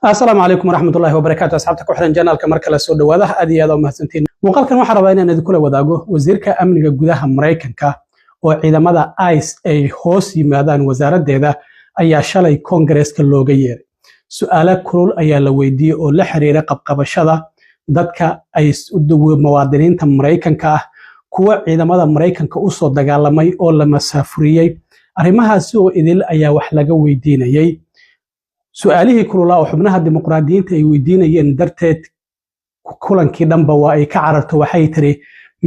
السلام عليكم ورحمة الله وبركاته. أصحابتك وحدن جانالك مركز سو dhawaadaha aad iyo aad u mahadsantiin. Muuqaalkan waxaan rabaa inaan idin kula wadaago wasiirka amniga gudaha Mareykanka oo ciidamada ICE ay hoos yimaadaan wasaaraddeeda ayaa shalay Congress-ka looga yeeray. Su'aalo kulul ayaa la weydiiyay oo la xiriira qabqabashada dadka ay muwaadiniinta Mareykanka ah kuwa ciidamada Mareykanka u soo dagaalamay oo la masaafuriyay. Arrimahaasi oo idil ayaa wax laga weydiinayay. su'aalihii kululaa oo xubnaha dimuqraadiyiinta ay weydiinayeen darteed kulankii dhanba waa ay ka cararto waxay tiri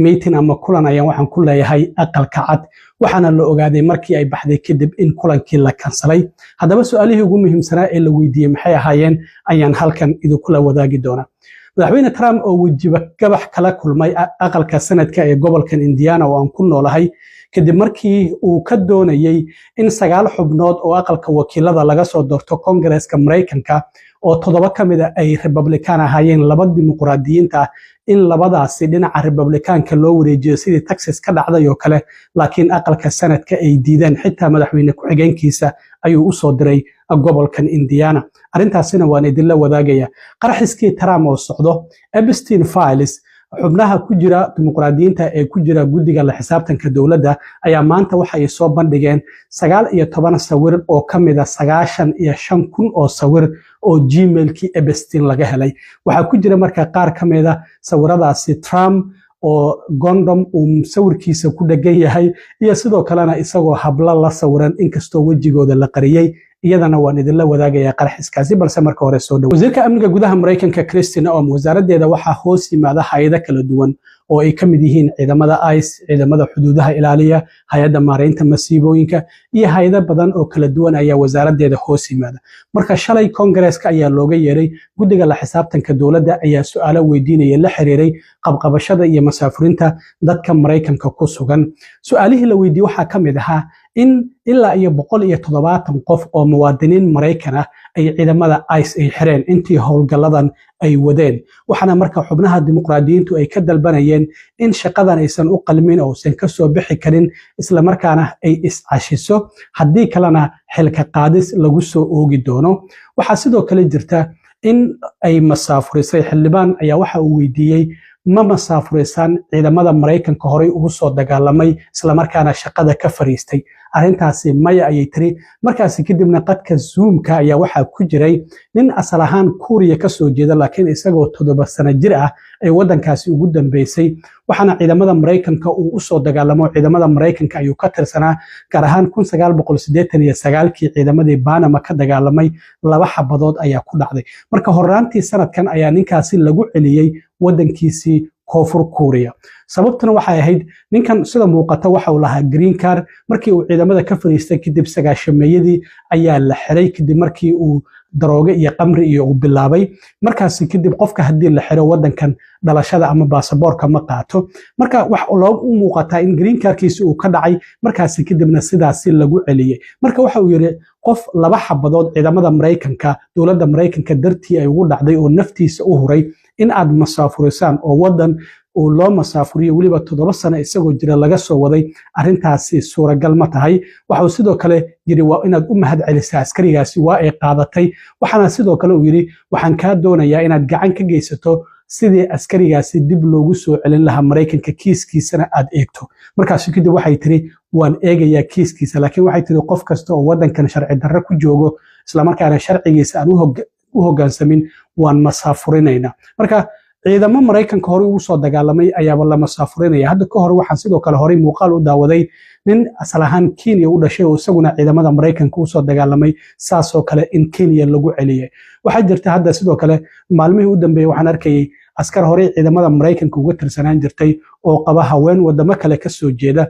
meeting ama kulan ayaan waxaan ku leeyahay aqalka cad waxaana la ogaaday markii ay baxday kadib in kulankii la kansalay. Haddaba su'aalihii ugu muhiimsanaa ee la weydiiyey maxay ahaayeen ayaan halkan idinkula wadaagi doonaa. madaxweyne Trump oo wajiba gabax kala kulmay aqalka sanadka ee gobolkan Indiana oo aan ku noolahay kadib markii uu ka doonayay in 9 xubnood oo aqalka wakiilada laga soo doorto Congress-ka Mareykanka oo 7 kamid ah ay Republican ahaayeen 2 dimuqraadiyiinta in labadaasi dhinaca Republicanka loo wareejiyo sidii Texas ka dhacday oo kale laakiin aqalka sanadka ay diideen xitaa madaxweyne ku xigeenkiisa ayuu u soo diray gobolkan Indiana. arrintaasina waan idin la wadaagaya. qaraxiskii Trump oo socdo Epstein Files xubnaha ku jira dimuqraadiyiinta ee ku jira guddiga la xisaabtanka dawladda ayaa maanta waxa ay soo bandhigeen 19 sawir oo kamid ah 95,000 oo sawir oo Gmail-kii Epstein laga helay. waxa ku jira marka qaar kamid ah sawiradaasi Trump oo gondom uu sawirkiisa ku dhagan yahay iyo sidoo kalena isagoo habla la sawiran inkastoo wajigooda la qariyay. iyadana waan idin la wadaagayaa qaraxiskaasi balse marka hore soo dhaw. wasiirka amniga gudaha Mareykanka Christine Noem wasaaraddeeda waxaa hoos yimaada hay'ado kala duwan oo ay kamid yihiin ciidamada ICE, ciidamada xuduudaha ilaaliya, hay'adda maareynta masiibooyinka iyo hay'ado badan oo kala duwan ayaa wasaaraddeeda hoos yimaada. marka shalay Congress-ka ayaa looga yeeray guddiga la xisaabtanka dawladda ayaa su'aalo weydiinaya la xiriiray qabqabashada iyo masaafurinta dadka Mareykanka ku sugan. su'aalihii la weydiiyay waxaa kamid ahaa in ilaa iyo 170 qof oo muwaadiniin Mareykan ah ay ciidamada ICE ay xireen intii howlgalladan ay wadeen. waxaana marka xubnaha dimuqraadiyiintu ay ka dalbanayeen in shaqadan aysan u qalmin oo aysan ka soo bixi karin isla markaana ay iscashiso haddii kalena xilka qaadis lagu soo oogi doono. waxaa sidoo kale jirta in ay masaafurisay xildhibaan ayaa waxa uu weydiiyey ma masaafurisaan ciidamada Mareykanka horey ugu soo dagaalamay isla markaana shaqada ka fariistay. arrintaasi maya ayay tiri. markaasi kadibna qadka Zoom-ka ayaa waxaa ku jiray nin asal ahaan Kuuriya ka soo jeeda laakiin isagoo 7 sano jir ah ay wadankaasi ugu dambeysay. waxaana ciidamada Mareykanka uu u soo dagaalamo ciidamada Mareykanka ayuu ka tirsanaa gaar ahaan 1989kii ciidamadii Panama ka dagaalamay 2 xabadood ayaa ku dhacday. marka horaantii sanadkan ayaa ninkaasi lagu celiyay wadankiisii Koonfur Kuuriya. sababtuna waxay ahayd ninkan sida muuqata waxa uu lahaa green card markii uu ciidamada ka fariistay kadib 9 ayaa la xiray kadib markii uu darooga iyo qamri iyo uu bilaabay. markaasi kadib qofka haddii la xiro wadankan dhalashada ama baasaboorka ma qaato. marka wax loogu muuqataa in green cardkiisa uu ka dhacay markaasi kadibna sidaasi lagu celiyay. marka waxa uu yiri qof 2 xabadood ciidamada Mareykanka dawladda Mareykanka dartii ay ugu dhacday oo naftiisa u huray in aad masaafurisaan oo wadan oo loo masaafuriyo waliba 7 sano isagoo jira laga soo waday arrintaasi suuragal ma tahay. waxa uu sidoo kale yiri waa inaad u mahad celisaa askarigaasi waa ay qaadatay. waxaana sidoo kale uu yiri waxaan ka doonayaa inaad gacan ka geysato sidii askarigaasi dib loogu soo celin lahaa Mareykanka kiiskiisana aad eegto. markaas kadib waxay tiri waan eegayaa kiiskiisa laakiin waxay tiri qof kasta oo wadankan sharci darro ku joogo isla markaana sharcigiisa aan u hoggaansamin waan masaafurinayna. marka ciidamo Mareykanka hore ugu soo dagaalamay ayaa la masaafurinaya. hadda ka hor waxaan sidoo kale hore muuqaal u daawaday nin asal ahaan Kenya u dhashay oo isaguna ciidamada Mareykanka u soo dagaalamay saasoo kale in Kenya lagu celiyay. waxaa jirta hadda sidoo kale maalmihii u dambeeyay waxaan arkayay askar hore ciidamada Mareykanka uga tirsanaan jirtay oo qaba haween wadamo kale ka soo jeeda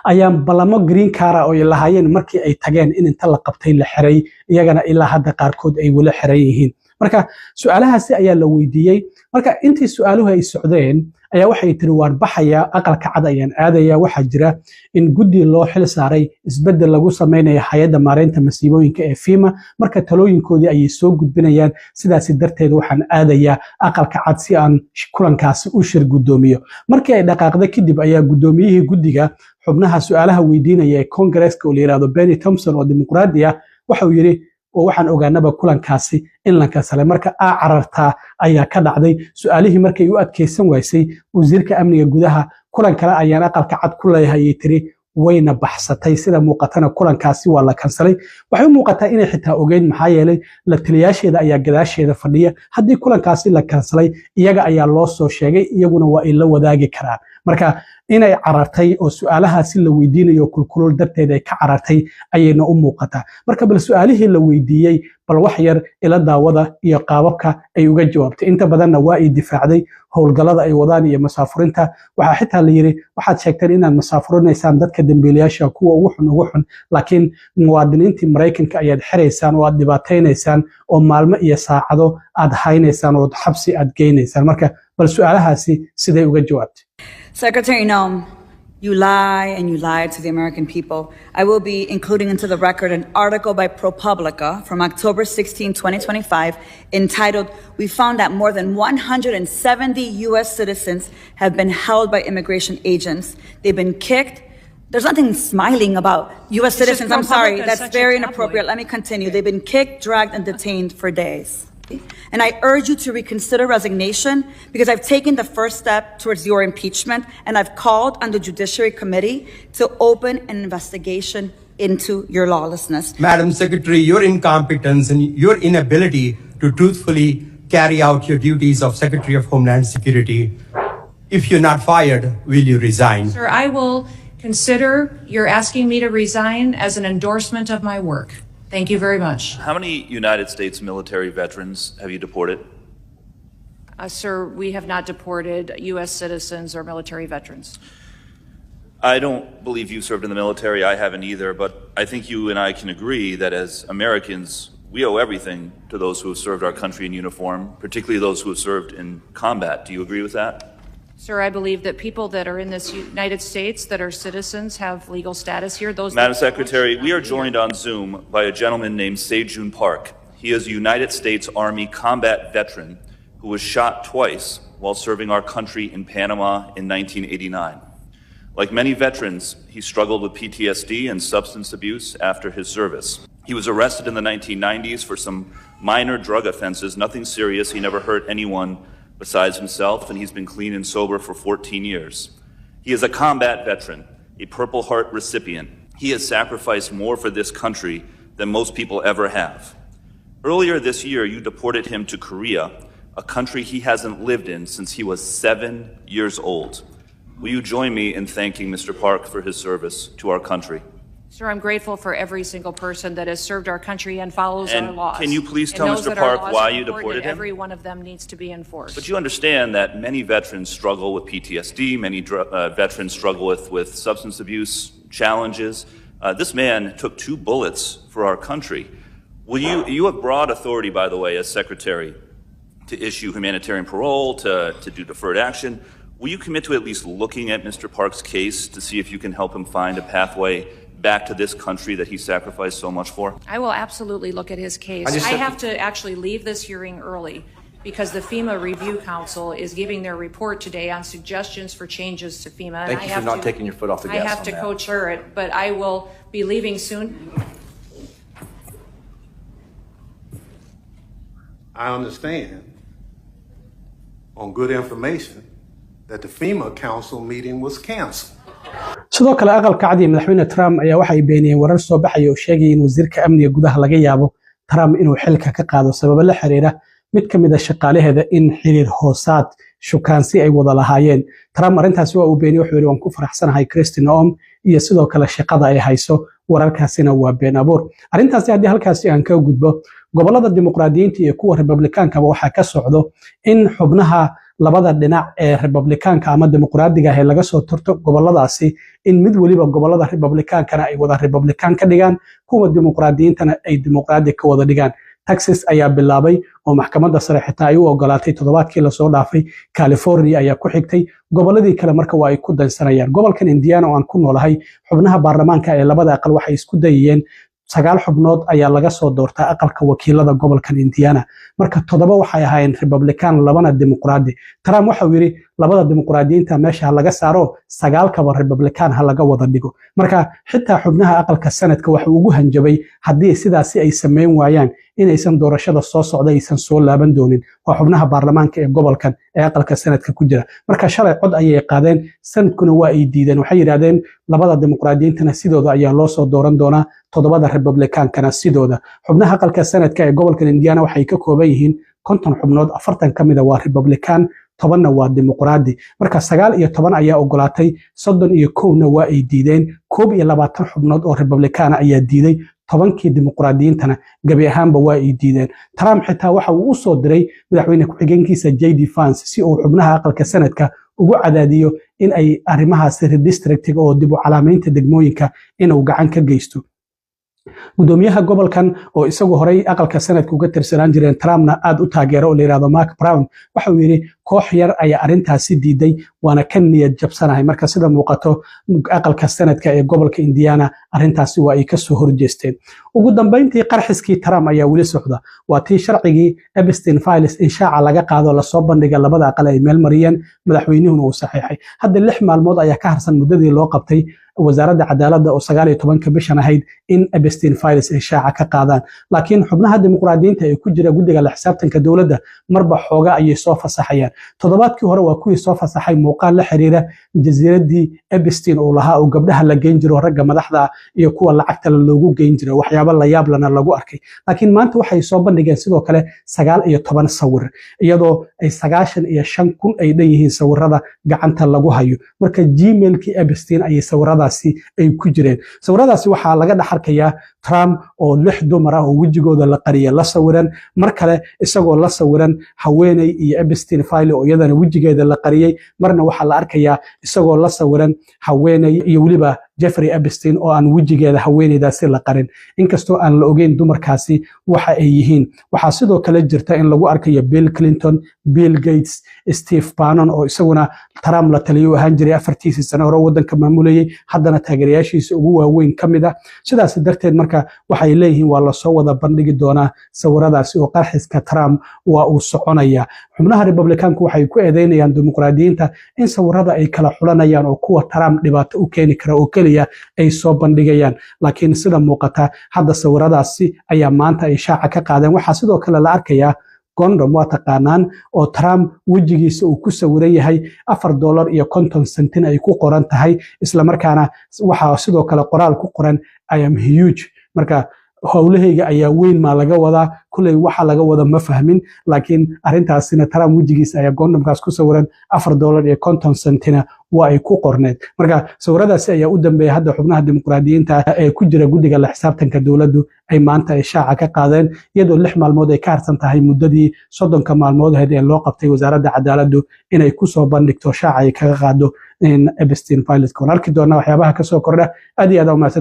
ayaa balamo green card oo ay lahaayeen markii ay tageen in inta la qabtay la xiray iyagana ilaa hadda qaarkood ay wala xiran yihiin. marka su'aalahaasi ayaa la weydiiyay. marka intii su'aaluhu ay socdeen ayaa waxay tiri waan baxaya aqalka cad ayaan aadaya. waxaa jira in guddi loo xil saaray isbedel lagu sameynayo hay'adda maareynta masiibooyinka ee FEMA. marka talooyinkoodii ayay soo gudbinayaan sidaasi darteed waxaan aadayaa aqalka cad si aan kulankaasi u shir gudoomiyo. markii ay dhaqaaqday kadib ayaa gudoomiyihii guddiga xubnaha su'aalaha weydiinaya ee Congress-ka oo la yiraahdo Benny Thompson oo dimuqraadi ah waxa uu yiri oo waxaan ogaanaba kulankaasi in la kansalay marka aa carartaa ayaa ka dhacday su'aalihii markay u adkeysan waysay wasiirka amniga gudaha kulan kale ayaan aqalka cad ku leeyahay tiri wayna baxsatay sida muuqatana kulankaasi waa la kansalay waxay u muuqataa inay xitaa ogeyn maxaa yeelay la taliyaasheeda ayaa gadaasheeda fadhiya haddii kulankaasi la kansalay iyaga ayaa loo soo sheegay iyaguna waa ay la wadaagi karaan marka inay carartay oo su'aalahaasi la weydiinayo kulkulul darteed ay ka carartay ayayna u muuqataa marka bal su'aalihii la weydiiyey bal wax yar ila daawada iyo qaababka ay uga jawaabtay inta badanna waa ay difaacday howlgallada ay wadaan iyo masaafurinta waxaa xitaa la yiri waxaad sheegteen inaad masaafurinaysaan dadka dambiilayaasha kuwa ugu xun laakiin muwaadiniintii Mareykanka ayaad xiraysaan oo aad dhibaataynaysaan oo maalmo iyo saacado aad haynaysaan oo xabsi aad geynaysaan marka bal su'aalahaasi siday uga jawaabtay Secretary Noem, you lie and you lied to the American people. I will be including into the record an article by ProPublica from October 16, 2025, entitled, "We found that more than 170 U.S. citizens have been held by immigration agents. They've been kicked." There's nothing smiling about U.S. citizens. I'm sorry, that's very inappropriate. Let me continue. They've been kicked, dragged, and detained for days. And I urge you to reconsider resignation because I've taken the first step towards your impeachment and I've called on the Judiciary Committee to open an investigation into your lawlessness. Madam Secretary, your incompetence and your inability to truthfully carry out your duties of Secretary of Homeland Security, if you're not fired, will you resign? Sir, I will consider your asking me to resign as an endorsement of my work. Thank you very much. How many United States military veterans have you deported? Sir, we have not deported U.S. citizens or military veterans. I don't believe you served in the military. I haven't either, but I think you and I can agree that as Americans, we owe everything to those who have served our country in uniform, particularly those who have served in combat. Do you agree with that? Sir, I believe that people that are in this United States that are citizens have legal status here. Madam Secretary, we are joined on Zoom by a gentleman named Sejun Park. He is a United States Army combat veteran who was shot twice while serving our country in Panama in 1989. Like many veterans, he struggled with PTSD and substance abuse after his service. He was arrested in the 1990s for some minor drug offenses, nothing serious. He never hurt anyone besides himself, and he's been clean and sober for 14 years. He is a combat veteran, a Purple Heart recipient. He has sacrificed more for this country than most people ever have. Earlier this year, you deported him to Korea, a country he hasn't lived in since he was 7 years old. Will you join me in thanking Mr. Park for his service to our country? Sir, I'm grateful for every single person that has served our country and follows our laws. Can you please tell Mr. Park why you deported him? Every one of them needs to be enforced. But you understand that many veterans struggle with PTSD, many veterans struggle with substance abuse challenges. This man took 2 bullets for our country. You have broad authority, by the way, as Secretary, to issue humanitarian parole, to do deferred action. Will you commit to at least looking at Mr. Park's case to see if you can help him find a pathway back to this country that he sacrificed so much for? I will absolutely look at his case. I have to actually leave this hearing early because the FEMA Review Council is giving their report today on suggestions for changes to FEMA. Thank you for not taking your foot off the gas. I have to co-chair it, but I will be leaving soon. I understand on good information that the FEMA Council meeting was canceled. sidoo kale aqalka cad ee madaxweyne Trump ayaa waxay beeniyeen warar soo baxay oo sheegay in wasiirka amniga gudaha laga yaabo Trump inuu xilka ka qaado sabab la xiriira mid kamid ah shaqaalaheeda in xiriir hoosaad shukaansi ay wada lahaayeen Trump arintaasi waa uu beeniyay wuxuu yiri waan ku faraxsanahay Kristi Noem iyo sidoo kale shaqada ay hayso wararkaasina waa been abuur arintaasi haddii halkaasi aan ka gudbo gobolada dimuqraadiyiinta iyo kuwa Republicaanka waxaa ka socdo in xubnaha labada dhinac ee Republicaanka ama dimuqraadiga ah laga soo turto goboladaasi in mid waliba gobolada Republicaankana ay wada Republican ka dhigaan kuwa dimuqraadiyiintana ay dimuqraadi ka wada dhigaan Texas ayaa bilaabay oo maxkamadda sare xitaa ay u ogolaatay toddobaadkii la soo dhaafay California ayaa ku xigtay goboladii kale marka waa ay ku dansanayaan gobolkan Indiana oo aan ku noolahay xubnaha baarlamaanka ee labada aqal waxay isku dayeen 9 xubnood ayaa laga soo doortaa aqalka wakiilada gobolkan Indiana marka 7 waxay ahaayeen Republican 2na Dimuqraadi Trump waxa uu yiri labada dimuqraadiyiinta meesha laga saaro 9 kaba Republican ha laga wada dhigo marka xitaa xubnaha aqalka sanadka waxa uu ugu hanjabay haddii sidaas ay sameyn waayaan inaysan doorashada soo socda aysan soo laaban doonin waa xubnaha baarlamaanka ee gobolkan ee aqalka sanadka ku jira marka shalay cod ayay qaadeen sanadkuna waa ay diideen waxay yiraahdeen labada dimuqraadiyiintana sidooda ayaa loo soo dooran doonaa 7 Republican-kana sidooda xubnaha aqalka sanadka ee gobolkan Indiana waxay ka kooban yihiin 50 xubnood 40 kamida waa Republican 10na waa dimuqraadi marka 9 iyo 10 ayaa ogolaatay 31na waa ay diideen 21 xubnood oo Republican ayaa diiday 10kii dimuqraadiyiintana gabi ahaanba waa ay diideen Trump xitaa waxa uu u soo diray madaxweyne ku-xigeenkiisa JD Vance si uu xubnaha aqalka sanadka ugu cadaadiyo in ay arrimahaas redistrictiga oo dib u calaamaynta degmooyinka inuu gacan ka geysto gudoomiyaha gobolkan oo isagu horay aqalka sanadka uga tirsanaan jireen Trumpna aad u taageero oo la yiraahdo Mark Brown waxa uu yiri koox yar ayaa arintaasi diiday waana ka niyad jabsanahay marka sida muuqato aqalka sanadka ee gobolka Indiana arintaasi waa ay ka soo horjeesteen ugu dambeyntii qarxiskii Trump ayaa wali socda waa tii sharcigii Epstein Files inshaaca laga qaado la soo bandhiga labada aqal ay meel mariyeen madaxweynuhuna uu saxiixay hadda 6 maalmood ayaa ka harsan muddadii loo qabtay wasaaradda cadaaladda oo 19 bishan ahayd in Epstein Files inshaaca ka qaadaan laakiin xubnaha dimuqraadiyiinta ee ku jira guddiga la xisaabtanka dawladda marba xooga ayay soo fasaxayaan toddobaadkii hore waa kuwii soo fasaxay muuqaal la xiriira jasiiradii Epstein oo lahaa oo gabdhaha la geyn jiro ragga madaxda iyo kuwa lacagta loogu geyn jiro waxyaabo la yaab lana lagu arkay laakiin maanta waxay soo bandhigeen sidoo kale 19 sawir iyadoo ay 95,000 ay dhanyihiin sawirada gacanta lagu hayo marka Gmailkii Epstein ay sawiradaasi ay ku jireen sawiradaasi waxaa laga dhaxarkayaa Trump oo 6 dumar ah oo wajigooda la qariyay la sawiran mar kale isagoo la sawiran haweeney iyo Epstein File oo iyadana wajigeeda la qariyay marna waxaa la arkayaa isagoo la sawiran haweeney iyo waliba Jeffrey Epstein oo aan wajigeeda haweeneydaasi la qarin inkastoo aan la ogeyn dumarkaasi waxa ay yihiin waxa sidoo kale jirta in lagu arkayo Bill Clinton Bill Gates Steve Bannon oo isaguna Trump la taliyo ahaan jiray 4 sano hore wadanka maamulayay haddana taageerayaashiisa ugu waaweyn kamida sidaas darteed marka waxay leeyihiin waa la soo wada bandhigi doonaa sawiradaasi oo qarxiska Trump waa uu soconaya xubnaha Republicanku waxay ku eedeynayaan dimuqraadiyiinta in sawirada ay kala xulanayaan oo kuwa Trump dhibaato u keeni kara oo kaliya ay soo bandhigayaan laakiin sida muuqata hadda sawiradaasi ayaa maanta ay shaaca ka qaadeen waxa sidoo kale la arkayaa condom waa taqaanaan oo Trump wajigiisa uu ku sawiran yahay $4.50 ay ku qoran tahay isla markaana waxa sidoo kale qoraal ku qoran I am huge marka howlahayga ayaa weyn ma laga wadaa kulay waxa laga wada ma fahmin laakiin arintaasina Trump wajigiisa ayaa condomkaas ku sawiran $4.50 waa ay ku qorneed marka sawiradaasi ayaa u dambeeyay hadda xubnaha dimuqraadiyiinta ee ku jira guddiga la xisaabtanka dawladdu ay maanta ay shaaca ka qaadeen iyadoo 6 maalmood ay ka harsan tahay muddadii 30 maalmood ee loo qabtay wasaaradda cadaaladdu inay ku soo bandhigto shaaca ay kaga qaado in Epstein Files ka arki doona waxyaabaha ka soo kordha aad iyo aad u mahadsan